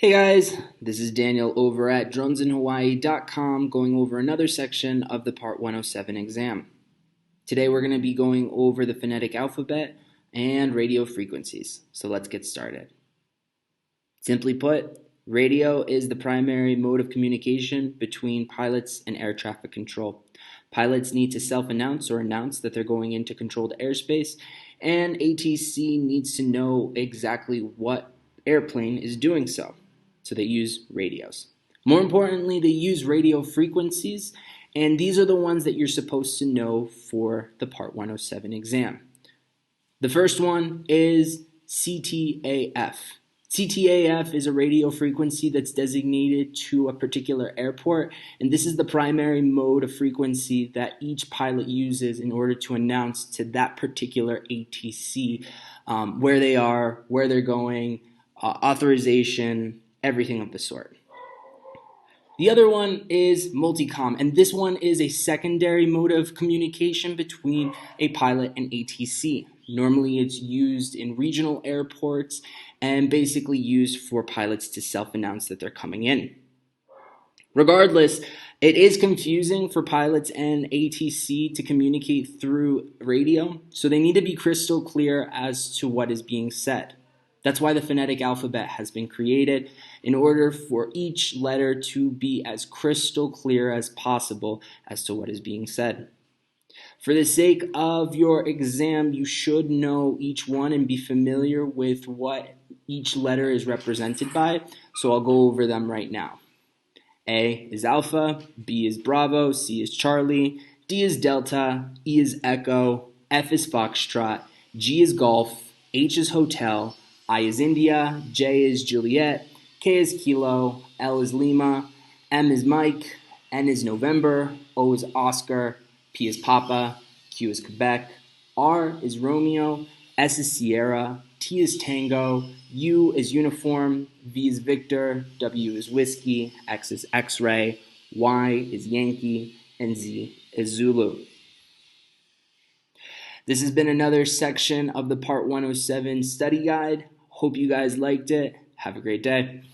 Hey guys, this is Daniel over at dronesinhawaii.com going over another section of the Part 107 exam. Today we're going to be going over the phonetic alphabet and radio frequencies. So let's get started. Simply put, radio is the primary mode of communication between pilots and air traffic control. Pilots need to self-announce or announce that they're going into controlled airspace, and ATC needs to know exactly what airplane is doing so. So they use radios. More importantly, they use radio frequencies, and these are the ones that you're supposed to know for the Part 107 exam. The first one is Ctaf. Ctaf is a radio frequency that's designated to a particular airport, and this is the primary mode of frequency that each pilot uses in order to announce to that particular ATC where they are, where they're going, authorization, everything of the sort. The other one is Multicom, and this one is a secondary mode of communication between a pilot and ATC. Normally it's used in regional airports and basically used for pilots to self-announce that they're coming in. Regardless, it is confusing for pilots and ATC to communicate through radio, so they need to be crystal clear as to what is being said. That's why the phonetic alphabet has been created, in order for each letter to be as crystal clear as possible as to what is being said. For the sake of your exam, you should know each one and be familiar with what each letter is represented by, so I'll go over them right now. A is Alpha, B is Bravo, C is Charlie, D is Delta, E is Echo, F is Foxtrot, G is Golf, H is Hotel, I is India, J is Juliet, K is Kilo, L is Lima, M is Mike, N is November, O is Oscar, P is Papa, Q is Quebec, R is Romeo, S is Sierra, T is Tango, U is Uniform, V is Victor, W is Whiskey, X is X-Ray, Y is Yankee, and Z is Zulu. This has been another section of the Part 107 study guide. Hope you guys liked it. Have a great day.